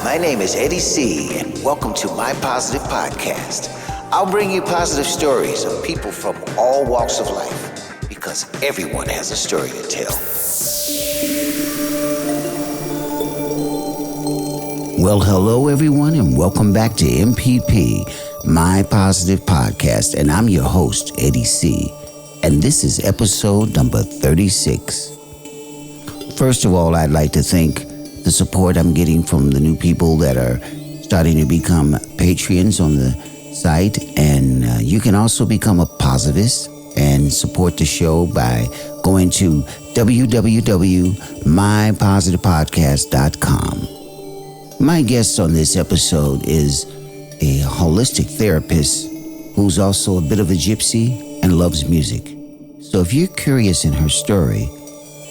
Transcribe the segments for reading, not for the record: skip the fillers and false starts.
My name is Eddie C, and welcome to my positive podcast. I'll bring you positive stories of people from all walks of life, because everyone has a story to tell. Well, hello everyone, and welcome back to MPP, my positive podcast, and I'm your host, Eddie C, and this is episode number 36. First of all, I'd like to thank the support I'm getting from the new people that are starting to become Patreons on the site. And you can also become a positivist and support the show by going to www.mypositivepodcast.com. My guest on this episode is a holistic therapist who's also a bit of a gypsy and loves music. So if you're curious in her story,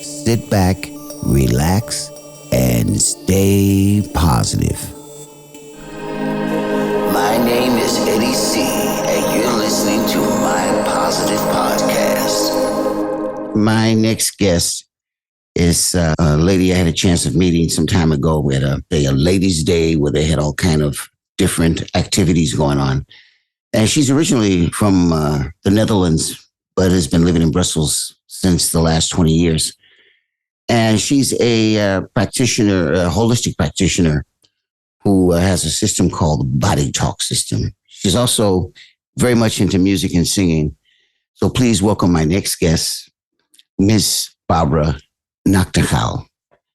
sit back, relax, and stay positive. My name is Eddie C, and you're listening to My Positive Podcast. My next guest is a lady I had a chance of meeting some time ago at a ladies' day where they had all kind of different activities going on. And she's originally from the Netherlands, but has been living in Brussels since the last 20 years. And she's a practitioner, a holistic practitioner who has a system called the Body Talk System. She's also very much into music and singing. So please welcome my next guest, Miss Barbara Naagtegaal.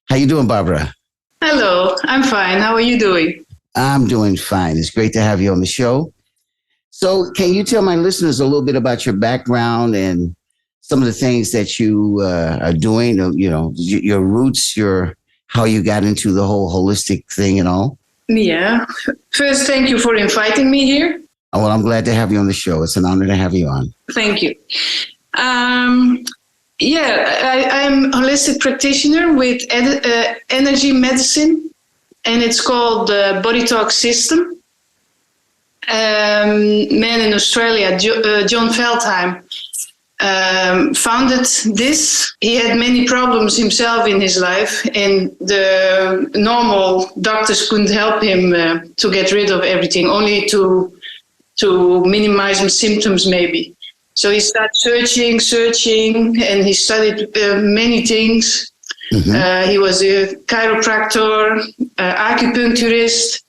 How you doing, Barbara? Hello, I'm fine. How are you doing? I'm doing fine. It's great to have you on the show. So can you tell my listeners a little bit about your background and some of the things that you are doing, you know, your roots, how you got into the whole holistic thing and all? Yeah. First, thank you for inviting me here. Oh, well, I'm glad to have you on the show. It's an honor to have you on. Thank you. I'm a holistic practitioner with energy medicine, and it's called the Body Talk System. Man in Australia, John Veldheim, founded this. He had many problems himself in his life, and the normal doctors couldn't help him to get rid of everything, only to minimize some symptoms maybe. So he started searching, and he studied many things. Mm-hmm. He was a chiropractor, acupuncturist.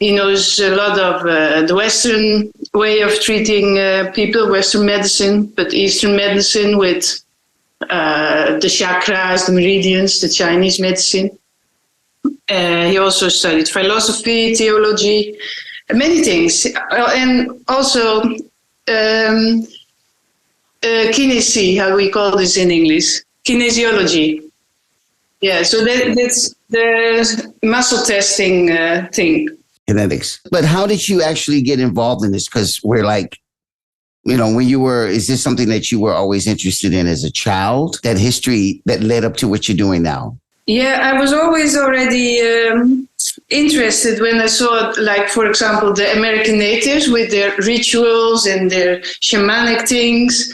He knows a lot of the Western way of treating people, Western medicine, but Eastern medicine with the chakras, the meridians, the Chinese medicine. He also studied philosophy, theology, many things. And also kinesy, how we call this in English, kinesiology. Yeah, so that's the muscle testing thing. Genetics. But how did you actually get involved in this? Because we're like, you know, is this something that you were always interested in as a child? That history that led up to what you're doing now? Yeah, I was always already interested when I saw, like, for example, the American natives with their rituals and their shamanic things.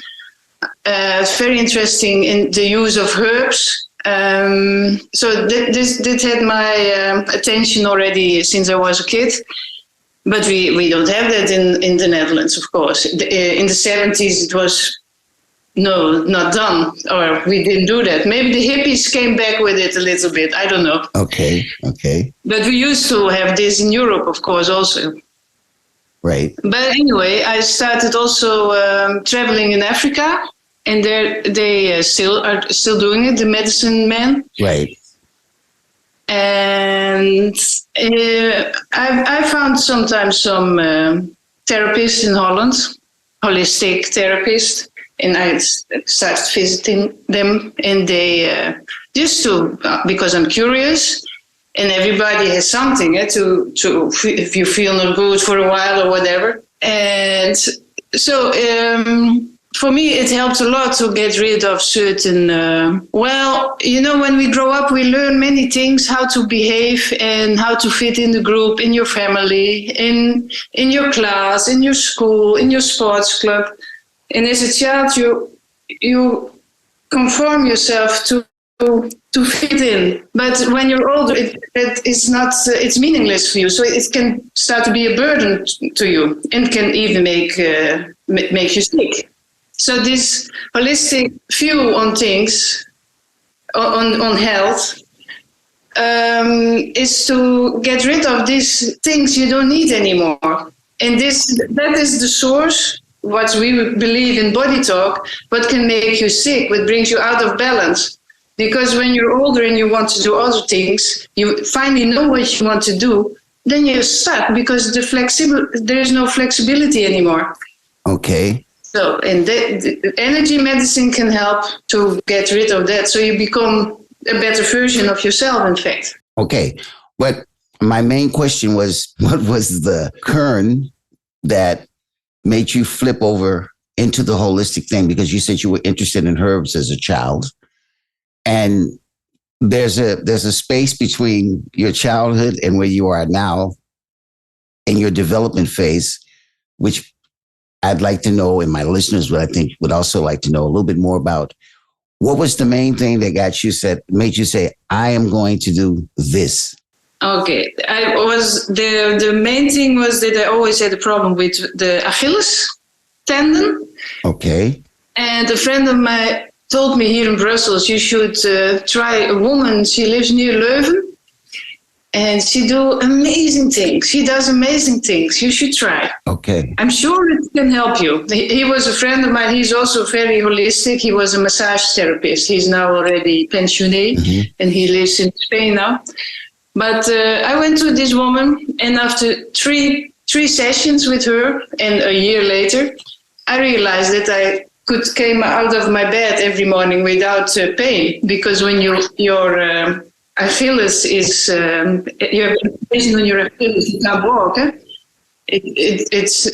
It's very interesting in the use of herbs. So this had my attention already since I was a kid, but we don't have that in the Netherlands, of course. In the 70s, it was not done, or we didn't do that. Maybe the hippies came back with it a little bit. I don't know. Okay. But we used to have this in Europe, of course, also. Right. But anyway, I started also traveling in Africa. And they are still doing it, the medicine men. Right. And I found sometimes some therapists in Holland, holistic therapists, and I started visiting them. And they because I'm curious, and everybody has something to if you feel not good for a while or whatever. And so. For me, it helped a lot to get rid of certain, when we grow up, we learn many things, how to behave and how to fit in the group, in your family, in your class, in your school, in your sports club. And as a child, you conform yourself to to fit in. But when you're older, it is not. It's meaningless for you. So it can start to be a burden to you, and can even make you sick. So this holistic view on things, on health, is to get rid of these things you don't need anymore. And that is the source, what we believe in body talk, what can make you sick, what brings you out of balance. Because when you're older and you want to do other things, you finally know what you want to do, then you're stuck because there is no flexibility anymore. Okay. So, and the energy medicine can help to get rid of that. So you become a better version of yourself, in fact. Okay. But my main question was, what was the kern that made you flip over into the holistic thing? Because you said you were interested in herbs as a child. And there's a space between your childhood and where you are now in your development phase, which I'd like to know, and my listeners would also like to know a little bit more about. What was the main thing that made you say, I am going to do this? Okay, the main thing was that I always had a problem with the Achilles tendon. Okay. And a friend of mine told me here in Brussels, you should try a woman. She lives near Leuven. And she does amazing things. You should try. Okay. I'm sure it can help you. He was a friend of mine. He's also very holistic. He was a massage therapist. He's now already pensioné, and he lives in Spain now. But I went to this woman, and after three sessions with her, and a year later, I realized that I came out of my bed every morning without pain, because when your Achilles is you have inflammation on your Achilles, you can't walk. It's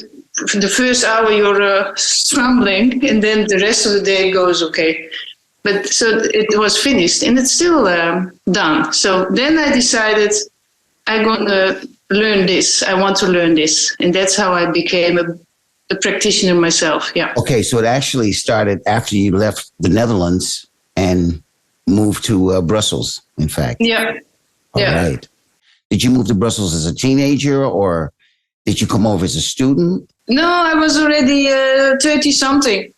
the first hour you're scrambling, and then the rest of the day goes okay. But so it was finished, and it's still done. So then I decided I'm going to learn this. I want to learn this, and that's how I became a practitioner myself. Yeah. Okay, so it actually started after you left the Netherlands and moved to Brussels, in fact. Yeah. All right. Did you move to Brussels as a teenager, or did you come over as a student? No, I was already 30-something,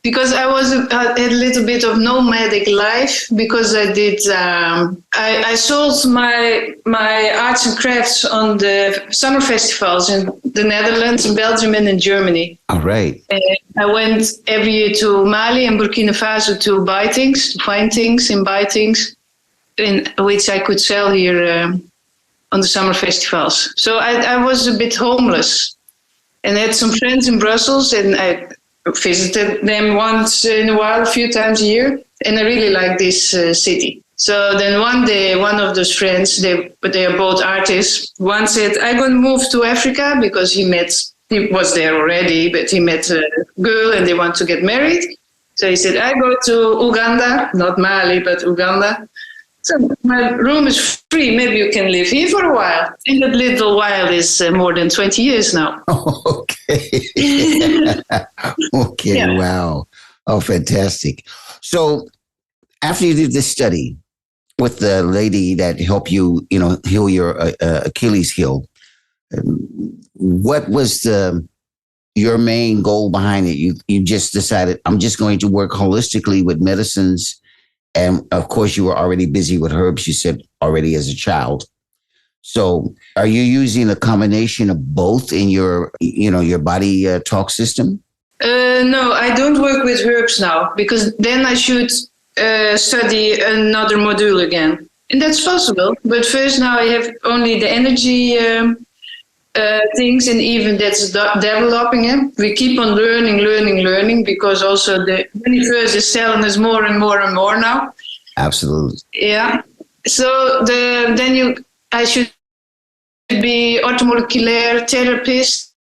because I had a little bit of nomadic life, because I did. I sold my arts and crafts on the summer festivals in the Netherlands, in Belgium, and in Germany. All right. I went every year to Mali and Burkina Faso to buy things, to find things and buy things, in which I could sell here on the summer festivals. So I was a bit homeless, and had some friends in Brussels, and I visited them once in a while, a few times a year, and I really like this city. So then one day, one of those friends, they are both artists, one said, I'm going to move to Africa, because he was there already, but he met a girl and they want to get married. So he said, I go to Uganda, not Mali, but Uganda. So my room is free. Maybe you can live here for a while. And that little while is more than 20 years now. Okay. Okay. Yeah. Wow. Oh, fantastic. So after you did this study with the lady that helped you, heal your Achilles heel, what was your main goal behind it? You just decided, I'm just going to work holistically with medicines. And of course, you were already busy with herbs, you said already as a child. So are you using a combination of both in your body talk system? No, I don't work with herbs now, because then I should study another module again. And that's possible. But first now I have only the energy things, and even that's developing it. We keep on learning, because also the universe is telling us more and more and more now. Absolutely. Yeah. So I should be orthomolecular therapist,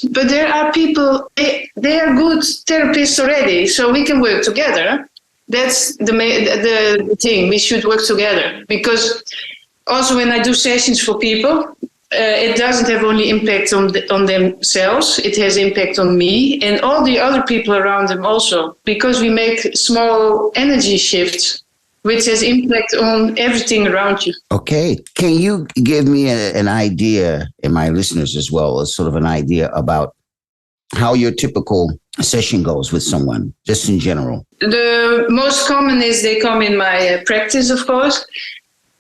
but there are people, they are good therapists already, so we can work together. That's the thing. We should work together, because also when I do sessions for people, it doesn't have only impact on themselves. It has impact on me and all the other people around them also, because we make small energy shifts which has impact on everything around you. Okay. Can you give me an idea, and my listeners as well, as sort of an idea about how your typical session goes with someone, just in general? The most common is they come in my practice, of course,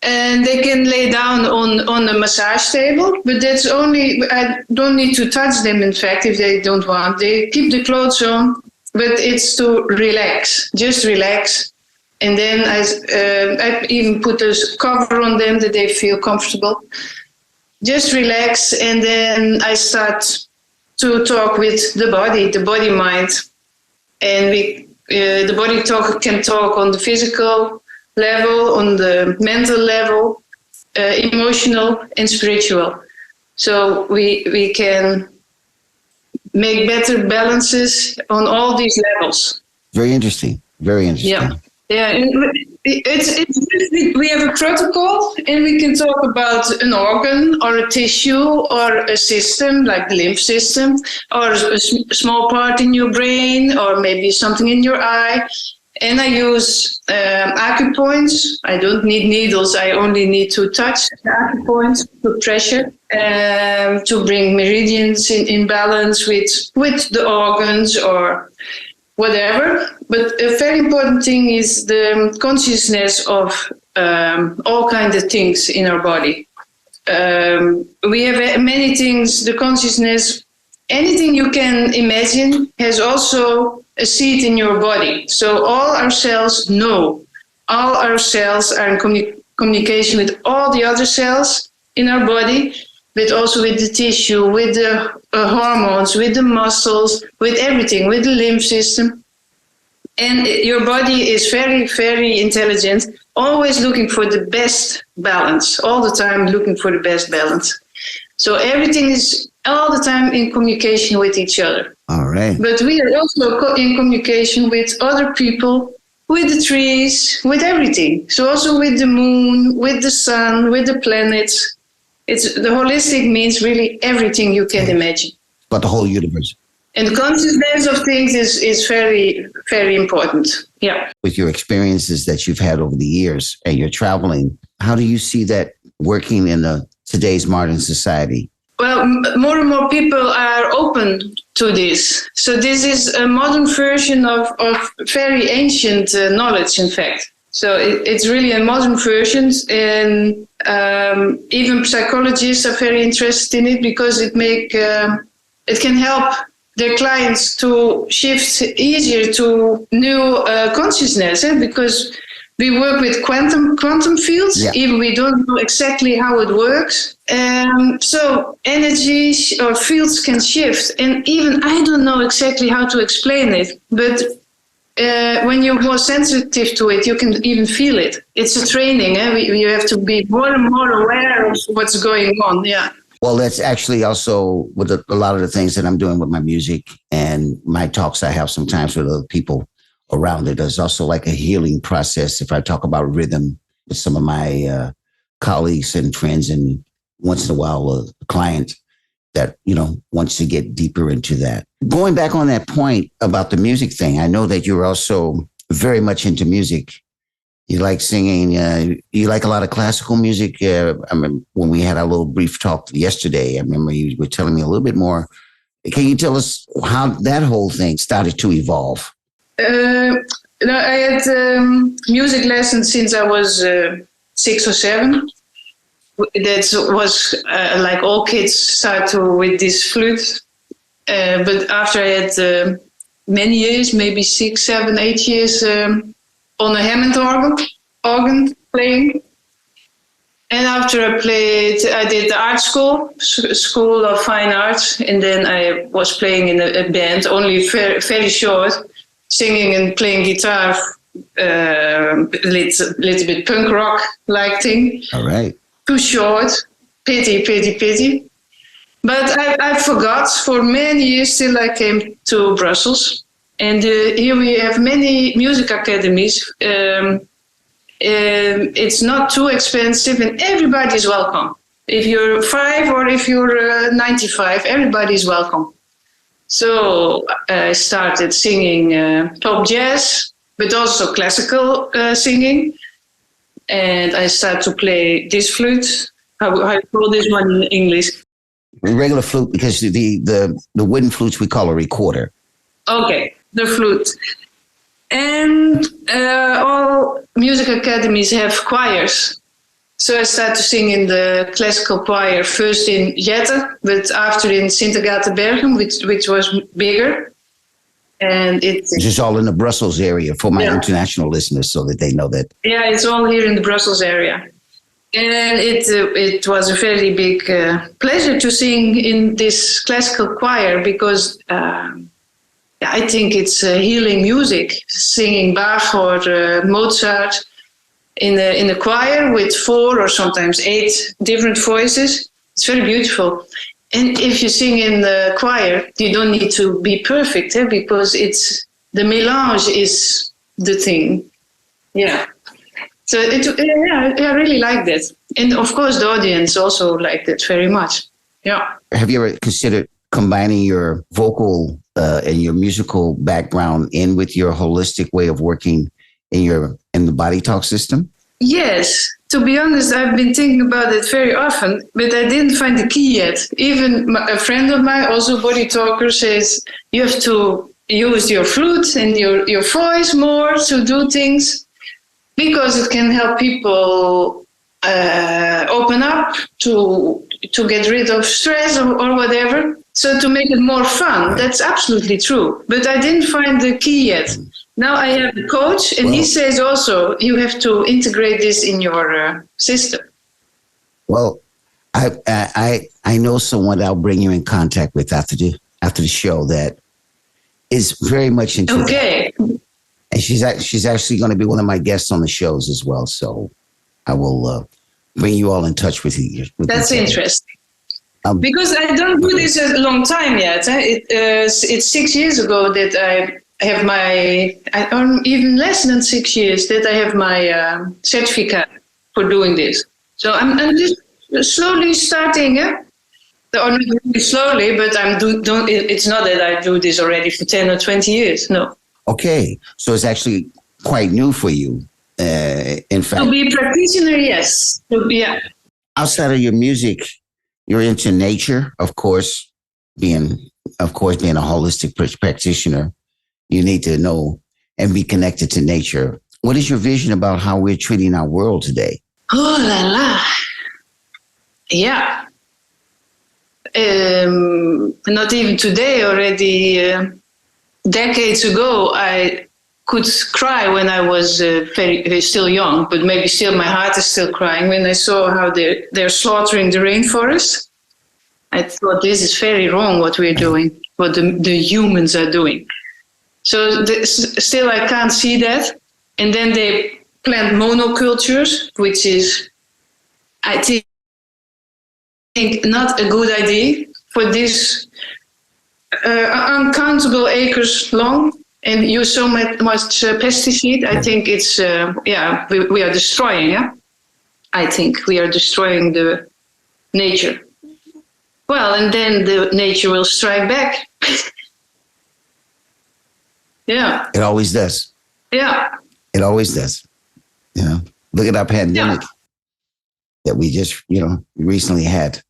and they can lay down on a massage table, but that's only, I don't need to touch them, in fact, if they don't want. They keep the clothes on, but it's to relax, just relax. And then I even put a cover on them that they feel comfortable. Just relax, and then I start to talk with the body mind. And the body can talk on the physical level, on the mental level, emotional and spiritual. So we can make better balances on all these levels. Very interesting. Very interesting. Yeah. Yeah, and we have a protocol, and we can talk about an organ or a tissue or a system like the lymph system, or a small part in your brain, or maybe something in your eye. And I use acupoints. I don't need needles. I only need to touch the acupoints, put pressure, to bring meridians in balance with the organs or whatever. But a very important thing is the consciousness of all kinds of things in our body. We have many things, the consciousness, anything you can imagine has also a seat in your body. So all our cells know. All our cells are in communication with all the other cells in our body, but also with the tissue, with the hormones, with the muscles, with everything, with the lymph system. And your body is very, very intelligent, always looking for the best balance, all the time looking for the best balance. So everything is all the time in communication with each other. All right. But we are also in communication with other people, with the trees, with everything. So also with the moon, with the sun, with the planets. It's the holistic means really everything you can imagine. But the whole universe. And the consciousness of things is very, very important. Yeah. With your experiences that you've had over the years and you're traveling, how do you see that working in today's modern society? Well, more and more people are open to this. So this is a modern version of very ancient knowledge, in fact. So it's really a modern version, and even psychologists are very interested in it because it can help their clients to shift easier to new consciousness, because we work with quantum fields, even we don't know exactly how it works. So energies or fields can shift, and even I don't know exactly how to explain it, but when you're more sensitive to it, you can even feel it. It's a training. You have to be more and more aware of what's going on. Yeah. Well, that's actually also with a lot of the things that I'm doing with my music and my talks I have sometimes with other people around it. There's also like a healing process. If I talk about rhythm with some of my colleagues and friends, and once in a while a client that, wants to get deeper into that. Going back on that point about the music thing, I know that you're also very much into music. You like singing. You like a lot of classical music. I remember when we had our little brief talk yesterday, I remember you were telling me a little bit more. Can you tell us how that whole thing started to evolve? I had music lessons since I was 6 or 7. That was like all kids start with this flute. But after I had many years, maybe 6, 7, 8 years, on a Hammond organ playing. And after I did the art school of fine arts, and then I was playing in a band, only very short, singing and playing guitar, little bit punk rock like thing. All right. Too short, pity. But I forgot for many years till I came to Brussels. And here we have many music academies. It's not too expensive, and everybody is welcome. If you're 5 or if you're 95, everybody is welcome. So I started singing pop jazz, but also classical singing. and I start to play this flute. How you call this one in English? Regular flute, because the wooden flutes we call a recorder. Okay, the flute. And all music academies have choirs. So I started to sing in the classical choir, first in Jette, but after in Belgium, which was bigger. And it's just all in the Brussels area for my international listeners, so that they know that. Yeah, it's all here in the Brussels area. And it was a very big pleasure to sing in this classical choir, because I think it's healing music, singing Bach or Mozart in the choir with 4 or sometimes 8 different voices. It's very beautiful. And if you sing in the choir, you don't need to be perfect, because it's the mélange is the thing. Yeah. So I really like that. And of course, the audience also liked it very much. Yeah. Have you ever considered combining your vocal and your musical background in with your holistic way of working in the body talk system? Yes. To be honest, I've been thinking about it very often, but I didn't find the key yet. Even a friend of mine, also body talker, says you have to use your flute and your voice more to do things, because it can help people open up to get rid of stress or whatever. So to make it more fun, that's absolutely true. But I didn't find the key yet. Now I have a coach, and he says also you have to integrate this in your system. Well, I know someone that I'll bring you in contact with after the show that is very much into that. And she's actually going to be one of my guests on the shows as well. So I will bring you all in touch with you. That's interesting. Because I don't do this a long time yet. It's 6 years ago that I have even less than 6 years that I have my certificate for doing this. So I'm just slowly starting. Or not really slowly, but it's not that I do this already for 10 or 20 years. No. Okay, so it's actually quite new for you. In fact, to be a practitioner, yes. Yeah. Outside of your music, you're into nature, of course. Being a holistic practitioner, you need to know and be connected to nature. What is your vision about how we're treating our world today? Oh la la! Yeah. Not even today. Already decades ago, I could cry when I was very still young, but maybe still my heart is still crying when I saw how they're slaughtering the rainforest. I thought this is very wrong what we're doing, what the humans are doing. So still I can't see that. And then they plant monocultures, which is, I think, not a good idea for this uncountable acres long. And use so much pesticide. I think it's, we are destroying, I think we are destroying the nature. Well, and then the nature will strike back. Yeah. It always does. Yeah. It always does. Look at our pandemic that we just, recently had,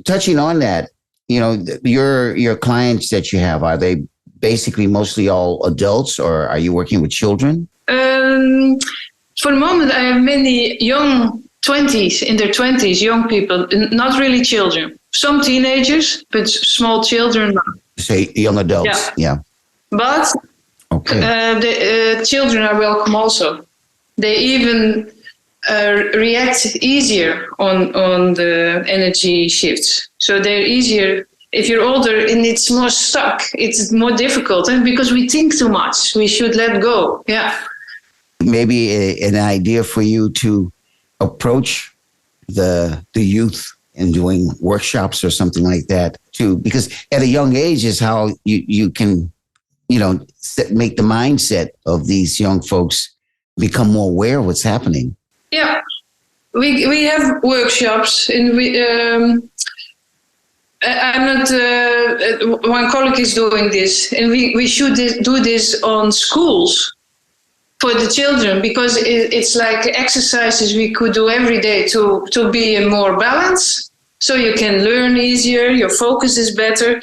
touching on that, your clients that you have, are they basically mostly all adults, or are you working with children? For the moment, I have many young 20s, in their 20s, young people, not really children. Some teenagers, but small children. Say young adults, yeah. But the children are welcome also. They even react easier on the energy shifts. So they're easier. If you're older and it's more stuck, it's more difficult. And because we think too much, we should let go. Yeah. Maybe an idea for you to approach the youth and doing workshops or something like that too, because at a young age is how you can, make the mindset of these young folks become more aware of what's happening. Yeah. We have workshops, and I'm not, one colleague is doing this, and we should do this on schools for the children, because it's like exercises we could do every day to be in more balance. So you can learn easier, your focus is better,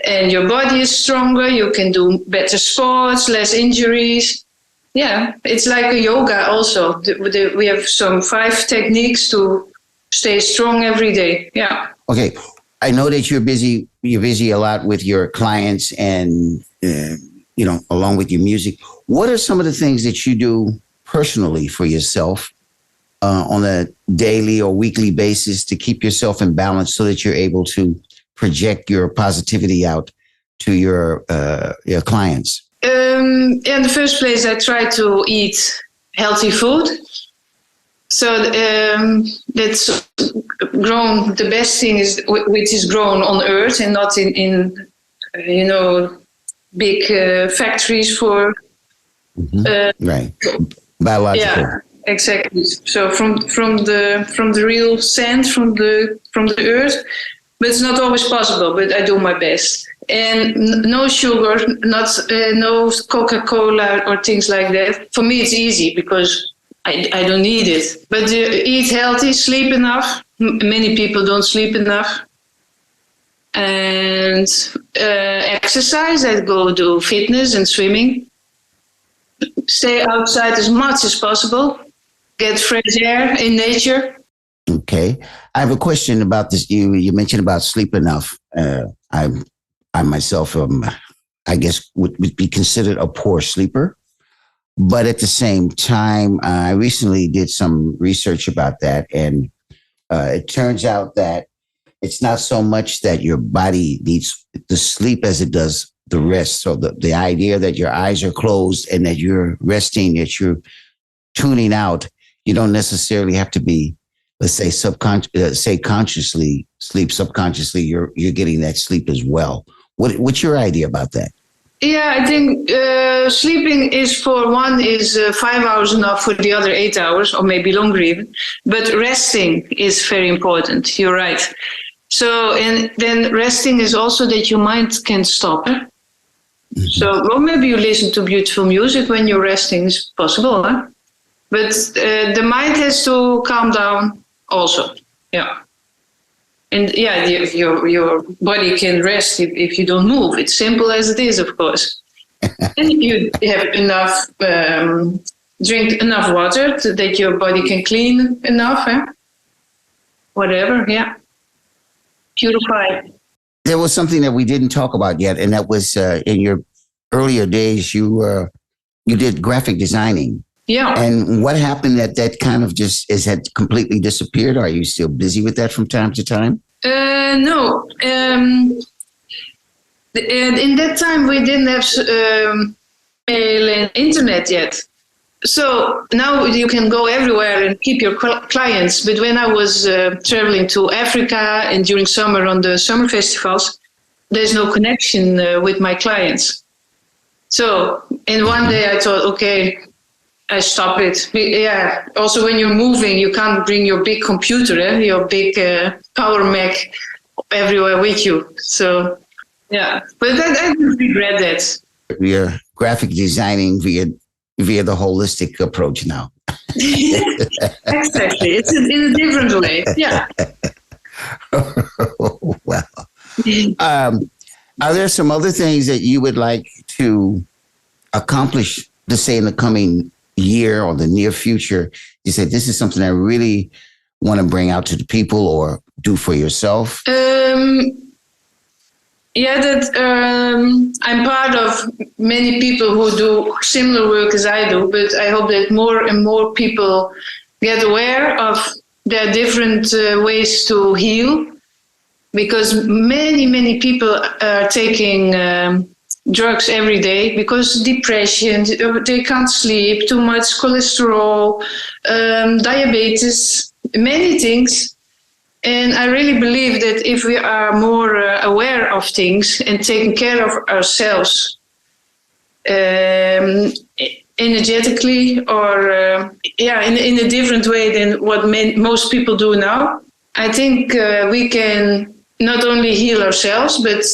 and your body is stronger. You can do better sports, less injuries. Yeah, it's like a yoga also. We have some 5 techniques to stay strong every day. Yeah. Okay. I know that you're busy. You're busy a lot with your clients and, along with your music. What are some of the things that you do personally for yourself on a daily or weekly basis to keep yourself in balance so that you're able to project your positivity out to your clients? In the first place, I try to eat healthy food. So that's grown. The best thing is which is grown on earth and not in big factories for right, biological. Yeah, exactly. So from the real sand from the earth, but it's not always possible. But I do my best. And no sugar, no Coca-Cola or things like that. For me, it's easy because I don't need it. But eat healthy, sleep enough. Many people don't sleep enough. And exercise. I go do fitness and swimming. Stay outside as much as possible. Get fresh air in nature. Okay. I have a question about this. You mentioned about sleep enough. I myself, I guess, would be considered a poor sleeper. But at the same time, I recently did some research about that. And it turns out that it's not so much that your body needs the sleep as it does the rest. So the idea that your eyes are closed and that you're resting, that you're tuning out, you don't necessarily have to be, let's say, consciously sleep. Subconsciously, you're getting that sleep as well. What's your idea about that? Yeah, I think sleeping is for one is 5 hours enough, for the other 8 hours, or maybe longer even. But resting is very important. You're right. So, and then resting is also that your mind can stop. Mm-hmm. So, well, maybe you listen to beautiful music when you're resting. It's possible, huh? But the mind has to calm down also. Yeah. And yeah, your body can rest if you don't move. It's simple as it is, of course. And you have enough, drink enough water that your body can clean enough. Whatever, yeah. Purify. There was something that we didn't talk about yet, and that was in your earlier days, you did graphic designing. Yeah. And what happened that kind of had completely disappeared? Are you still busy with that from time to time? No. In that time, we didn't have mail and internet yet. So now you can go everywhere and keep your clients. But when I was traveling to Africa and during summer on the summer festivals, there's no connection with my clients. So in one day I thought, okay, I stop it. Yeah. Also, when you're moving, you can't bring your big computer, your big Power Mac everywhere with you. So, yeah. But I don't regret that. You're graphic designing via the holistic approach now. Exactly. It's in a different way. Yeah. Well, are there some other things that you would like to accomplish, let's say, in the coming year or the near future? You said, this is something I really want to bring out to the people or do for yourself? Yeah, that I'm part of many people who do similar work as I do, but I hope that more and more people get aware of their different ways to heal, because many people are taking drugs every day because depression, they can't sleep, too much cholesterol, diabetes, many things. And I really believe that if we are more aware of things and taking care of ourselves energetically or in a different way than what most people do now, I think we can not only heal ourselves, but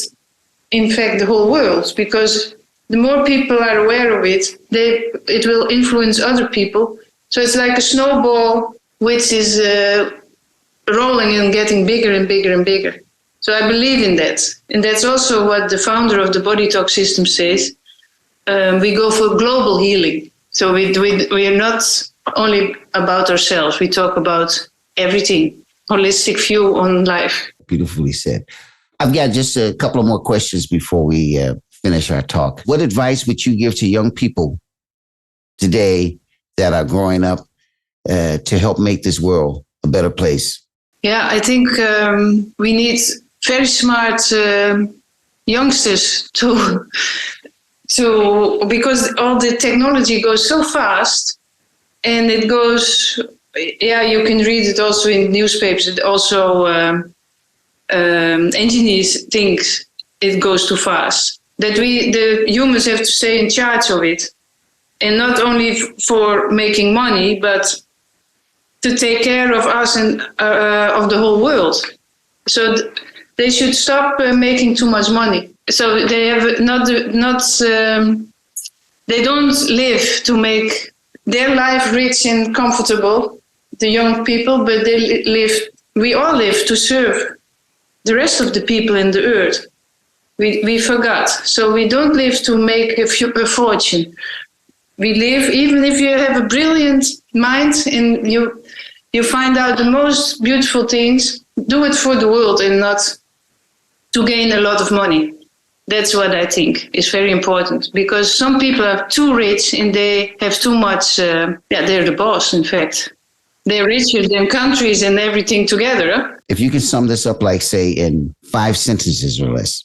in fact the whole world, because the more people are aware of it, it will influence other people. So it's like a snowball which is rolling and getting bigger and bigger and bigger. So I believe in that. And that's also what the founder of the Body Talk system says. We go for global healing. So we are not only about ourselves. We talk about everything, holistic view on life. Beautifully said. I've got just a couple of more questions before we finish our talk. What advice would you give to young people today that are growing up to help make this world a better place? Yeah, I think we need very smart youngsters to because all the technology goes so fast, and it goes. Yeah, you can read it also in newspapers. It also engineers think it goes too fast. That the humans, have to stay in charge of it, and not only for making money, but to take care of us and of the whole world. So they should stop making too much money. So they have they don't live to make their life rich and comfortable, the young people, but we all live to serve the rest of the people in the earth. We forgot. So we don't live to make a fortune. We live, even if you have a brilliant mind and you find out the most beautiful things, do it for the world and not to gain a lot of money. That's what I think is very important, because some people are too rich and they have too much. They're the boss, in fact. They're richer than countries and everything together. Huh? If you could sum this up, like, say, in 5 sentences or less,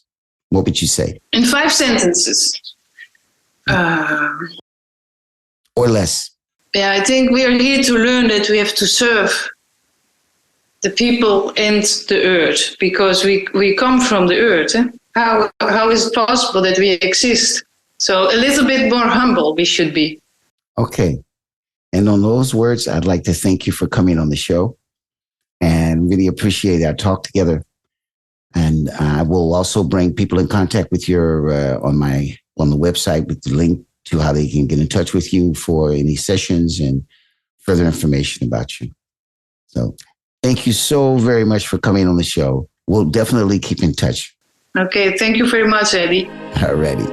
what would you say? In 5 sentences. Or less. Yeah, I think we are here to learn that we have to serve the people and the earth, because we come from the earth. Eh? How is it possible that we exist? So a little bit more humble we should be. Okay. And on those words, I'd like to thank you for coming on the show and really appreciate our talk together. And I will also bring people in contact with your on the website with the link to how they can get in touch with you for any sessions and further information about you. So thank you so very much for coming on the show. We'll definitely keep in touch. Okay, thank you very much, Eddie. Alrighty.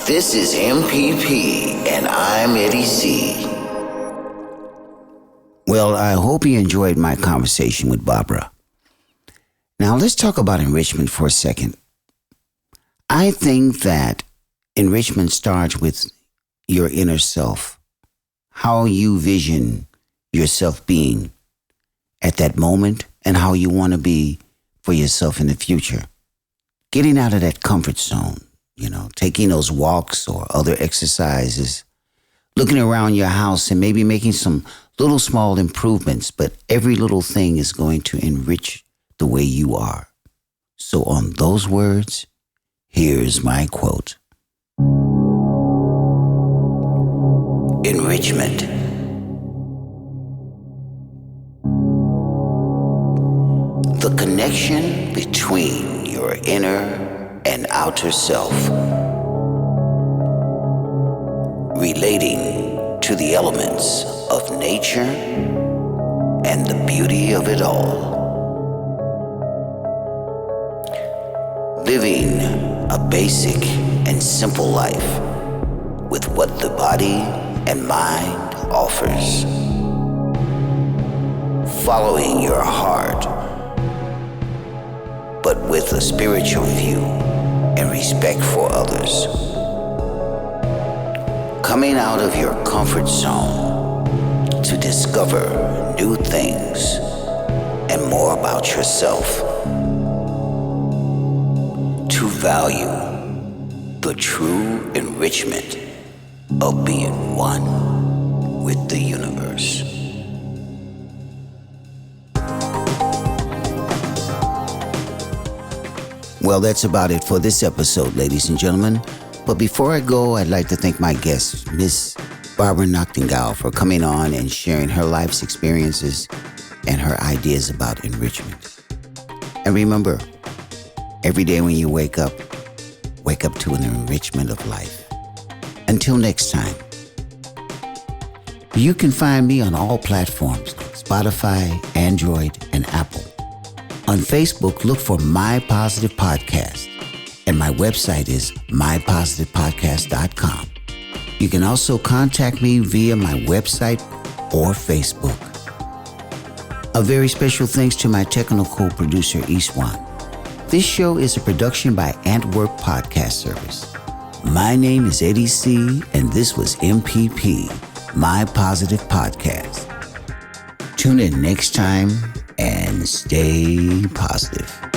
This is MPP, and I'm Eddie C. Well, I hope you enjoyed my conversation with Barbara. Now, let's talk about enrichment for a second. I think that enrichment starts with your inner self, how you vision yourself being at that moment and how you want to be for yourself in the future. Getting out of that comfort zone, taking those walks or other exercises, looking around your house and maybe making some little small improvements, but every little thing is going to enrich the way you are. So on those words, here's my quote. Enrichment. The connection between your inner and outer self, relating to the elements of nature and the beauty of it all. Living a basic and simple life with what the body and mind offers. Following your heart, but with a spiritual view and respect for others. Coming out of your comfort zone to discover new things and more about yourself. To value the true enrichment of being one with the universe. Well, that's about it for this episode, ladies and gentlemen. But before I go, I'd like to thank my guest, Miss Barbara Naagtegaal, for coming on and sharing her life's experiences and her ideas about enrichment. And remember, every day when you wake up, wake up to an enrichment of life. Until next time, you can find me on all platforms like Spotify, Android, and Apple. On Facebook, look for My Positive Podcast, and my website is mypositivepodcast.com. You can also contact me via my website or Facebook. A very special thanks to my technical producer, Iswan. This show is a production by Antwerp Podcast Service. My name is Eddie C., and this was MPP, My Positive Podcast. Tune in next time and stay positive.